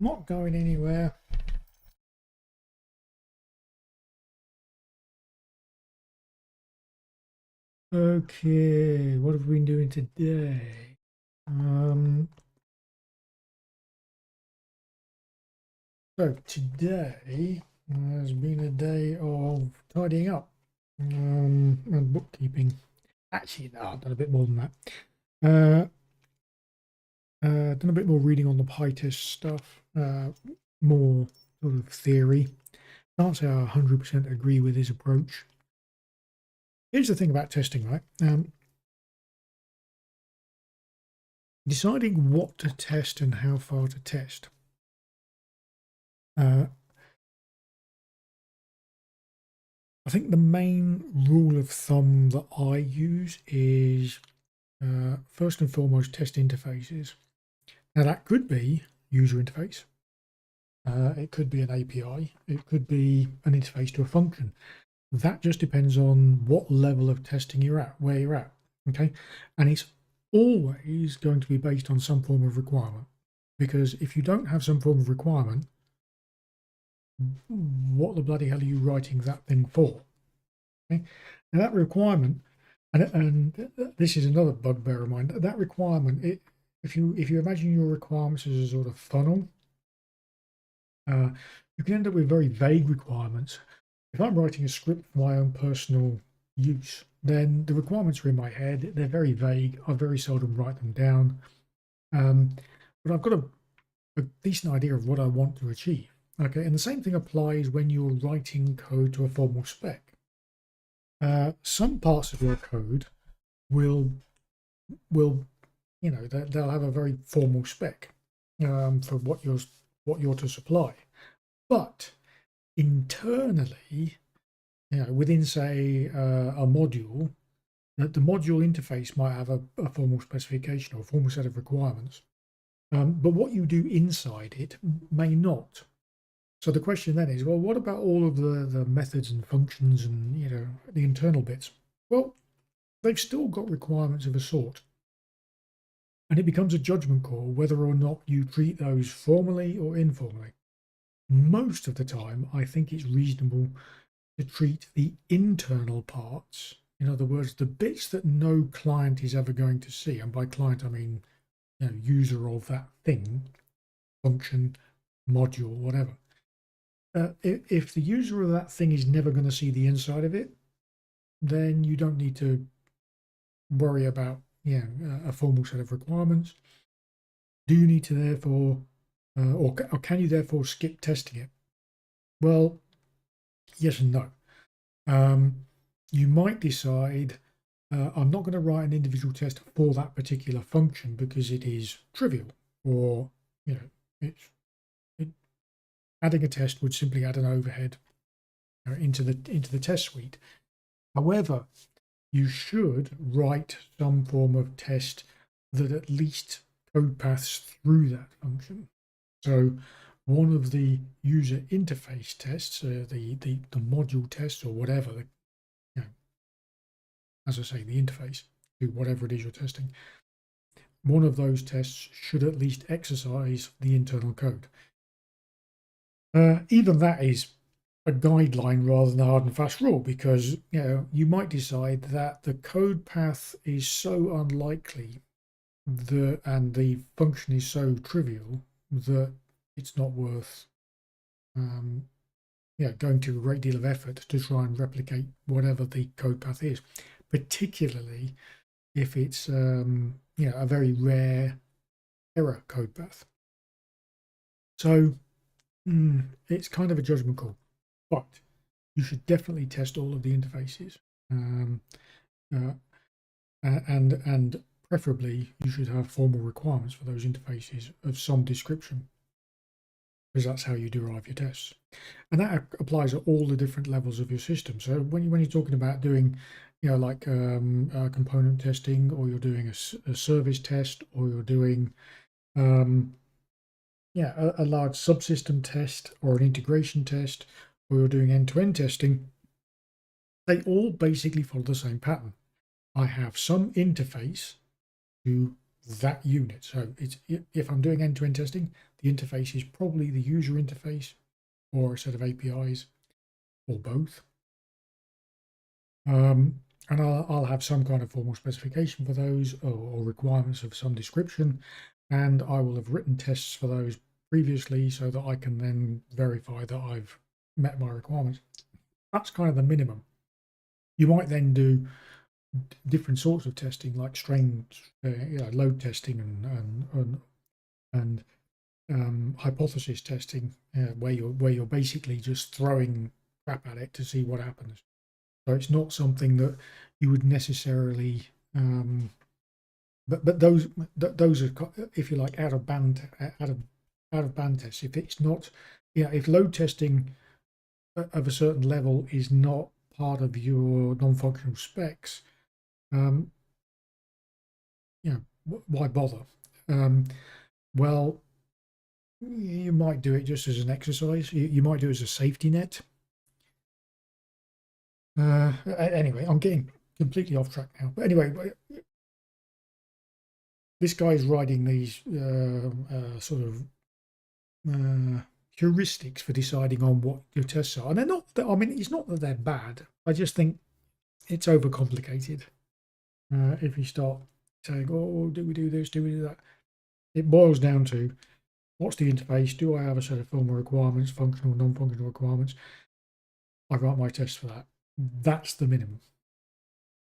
Not going anywhere. Okay, what have we been doing today? So today has been a day of tidying up and bookkeeping. Actually, no, I've done a bit more than that. Done a bit more reading on the Pytest stuff, more sort of theory. Can't say I 100% agree with his approach. Here's the thing about testing, right? Deciding what to test and how far to test. I think the main rule of thumb that I use is first and foremost test interfaces. Now that could be user interface, it could be an API, it could be an interface to a function. That just depends on what level of testing you're at, where you're at, okay? And it's always going to be based on some form of requirement, because if you don't have some form of requirement, what the bloody hell are you writing that thing for? Okay? Now that requirement, and this is another bugbear of mine, that requirement, if you imagine your requirements as a sort of funnel, you can end up with very vague requirements. If I'm writing a script for my own personal use, then the requirements are in my head. They're very vague. I very seldom write them down. But I've got a decent idea of what I want to achieve. Okay, and the same thing applies when you're writing code to a formal spec. Some parts of your code will they'll have a very formal spec for what you're to supply, but internally, within say a module, that the module interface might have a formal specification or a formal set of requirements, but what you do inside it may not. So the question then is, well, what about all of the methods and functions and the internal bits? Well, they've still got requirements of a sort, and it becomes a judgment call whether or not you treat those formally or informally. Most of the time, I think it's reasonable to treat the internal parts, in other words, the bits that no client is ever going to see, and by client I mean user of that thing, function, module, whatever. If the user of that thing is never going to see the inside of it, then you don't need to worry about a formal set of requirements. Do you need to therefore, or can you therefore skip testing it? Well, yes and no. You might decide I'm not going to write an individual test for that particular function because it is trivial, or adding a test would simply add an overhead into the test suite. However, you should write some form of test that at least code paths through that function. So one of the user interface tests, the module test or whatever, as I say, the interface to whatever it is you're testing, one of those tests should at least exercise the internal code. Even that is a guideline rather than a hard and fast rule, because you might decide that the code path is so unlikely and the function is so trivial that it's not worth going to a great deal of effort to try and replicate whatever the code path is, particularly if it's a very rare error code path. So it's kind of a judgment call, but you should definitely test all of the interfaces, and preferably you should have formal requirements for those interfaces of some description, because that's how you derive your tests, and that applies at all the different levels of your system. So when you're talking about doing like component testing, or you're doing a service test, or you're doing a large subsystem test or an integration test, or you're doing end-to-end testing, they all basically follow the same pattern. I have some interface to that unit. So it's, if I'm doing end-to-end testing, the interface is probably the user interface or a set of APIs or both. And I'll have some kind of formal specification for those, or requirements of some description, and I will have written tests for those previously so that I can then verify that I've met my requirements. That's kind of the minimum. You might then do different sorts of testing, like strain, load testing and hypothesis testing, where you're basically just throwing crap at it to see what happens. So it's not something that you would necessarily, but those are, if you like, out of band tests. If it's not, if load testing of a certain level is not part of your non-functional specs, why bother? Well, you might do it just as an exercise. You might do it as a safety net. Anyway, I'm getting completely off track now. But anyway, this guy is riding these sort of heuristics for deciding on what your tests are, and they're not. I mean, it's not that they're bad. I just think it's overcomplicated. If you start saying, "Oh, do we do this? Do we do that?" It boils down to, what's the interface? Do I have a set of formal requirements, functional, non-functional requirements? I write my tests for that. That's the minimum.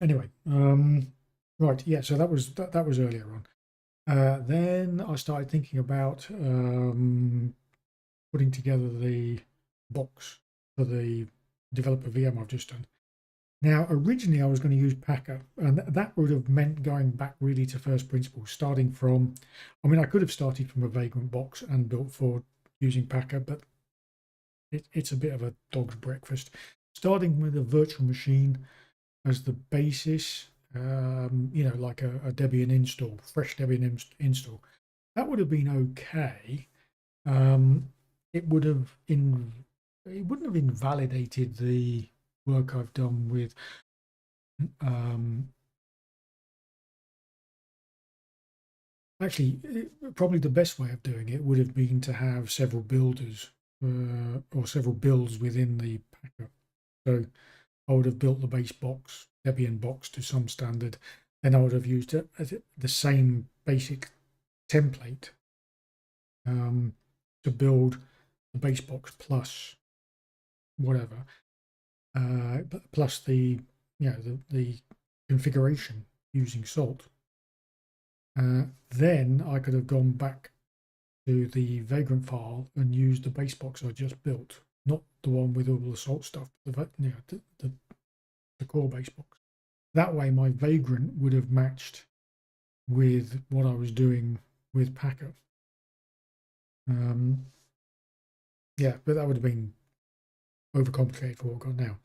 Anyway, right, yeah. So that was earlier on. Then I started thinking about putting together the box for the developer VM I've just done. Now, originally I was going to use Packer, and that would have meant going back really to first principles, starting from, I mean, I could have started from a Vagrant box and built forward using Packer, but it's a bit of a dog's breakfast. Starting with a virtual machine as the basis, like a Debian install, fresh Debian install, that would have been okay. It wouldn't have invalidated the work I've done with actually, probably the best way of doing it would have been to have several builders or several builds within the Packer. So I would have built the base box, Debian box, to some standard. Then I would have used the same basic template to build the base box plus whatever, plus the configuration using Salt. Then I could have gone back to the Vagrant file and used the base box I just built, not the one with all the Salt stuff, the core base box. That way my Vagrant would have matched with what I was doing with Packer. Yeah, but that would have been overcomplicated for what I've got now.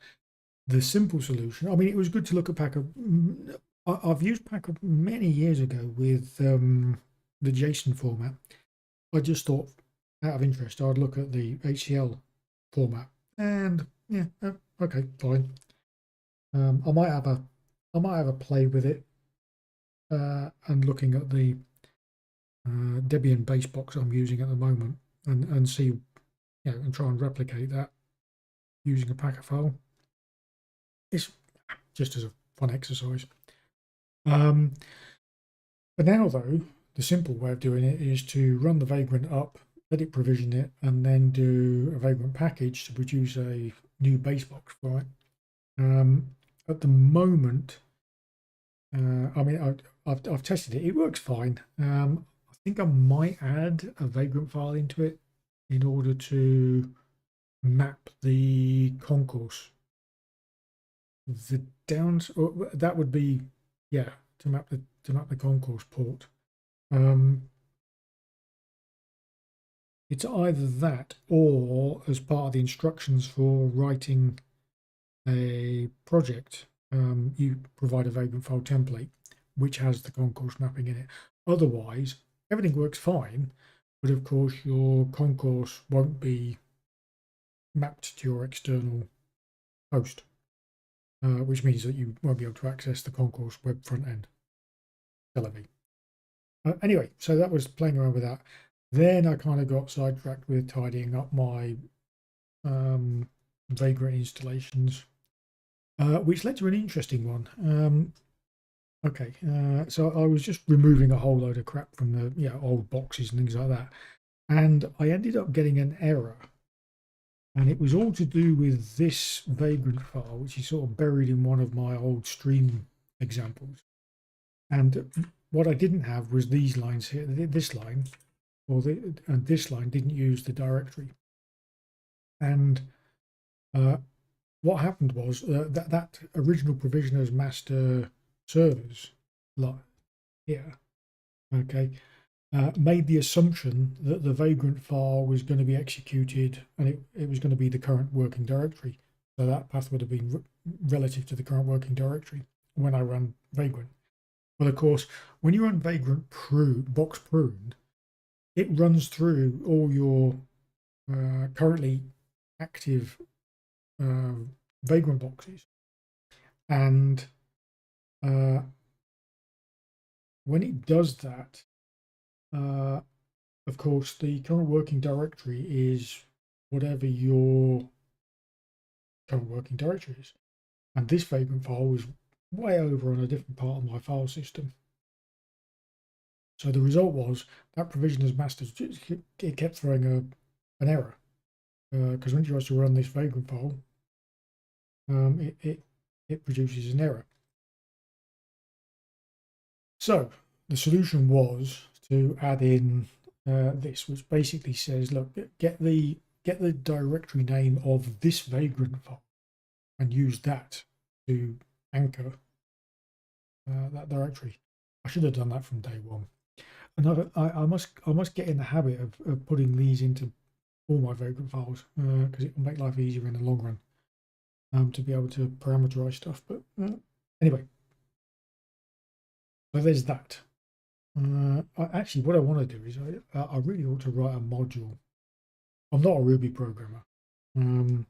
The simple solution, I mean, it was good to look at Packer. I've used Packer many years ago with the JSON format. I just thought, out of interest, I'd look at the HCL format, and yeah, okay, fine. I might have a play with it, and looking at the Debian base box I'm using at the moment, and see, and try and replicate that using a Packer file. It's just as a fun exercise. For now, though, the simple way of doing it is to run the Vagrant up, let it provision it, and then do a Vagrant package to produce a new base box for it. At the moment, I mean, I've tested it. It works fine. I think I might add a Vagrant file into it in order to map the concourse. The downs, or that would be, yeah, to map the concourse port. It's either that, or as part of the instructions for writing a project, you provide a Vagrant file template which has the concourse mapping in it. Otherwise, everything works fine, but of course your concourse won't be mapped to your external host, which means that you won't be able to access the concourse web front end. Tel Aviv. Anyway, so that was playing around with that. Then I kind of got sidetracked with tidying up my Vagrant installations, which led to an interesting one. Okay, so I was just removing a whole load of crap from the old boxes and things like that, and I ended up getting an error, and it was all to do with this Vagrant file, which is sort of buried in one of my old stream examples. And what I didn't have was these lines here. This line, and this line didn't use the directory. And what happened was that original provisioners master servers here, okay, made the assumption that the Vagrant file was going to be executed and it was going to be the current working directory. So that path would have been relative to the current working directory when I run Vagrant. Well, of course, when you run Vagrant box pruned, it runs through all your currently active Vagrant boxes, and when it does that, of course, the current working directory is whatever your current working directory is, and this Vagrant file was way over on a different part of my file system. So the result was that provisioners master, it kept throwing an error, because when you tries to run this Vagrant file, it produces an error. So the solution was to add in this, which basically says, look, get the directory name of this Vagrant file and use that to anchor that directory. I should have done that from day one. And I must get in the habit of putting these into all my Vagrant files, because it will make life easier in the long run, to be able to parameterize stuff. But anyway, so there's that. Actually, what I want to do is I really ought to write a module. I'm not a Ruby programmer, and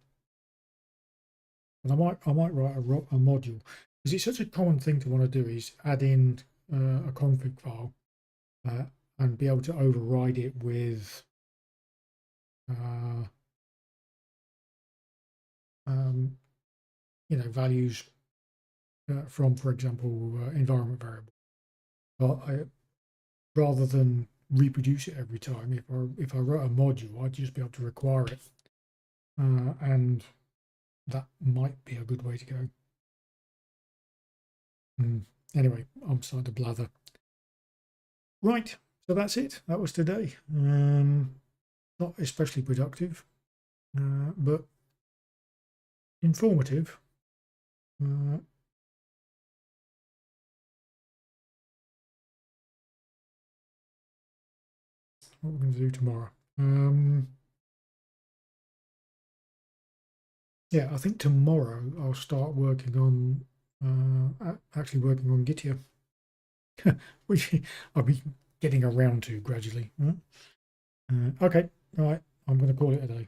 I might write a module, because it's such a common thing to want to do is add in a config file and be able to override it with values from, for example, environment variable. But rather than reproduce it every time, if I wrote a module, I'd just be able to require it, and that might be a good way to go. Anyway, I'm starting to blather. Right, so that's it. That was today. Not especially productive, but informative. What we're going to do tomorrow. Yeah, I think tomorrow I'll start working on actually working on Gitya, which I'll be getting around to gradually. Okay, all right, I'm going to call it a day.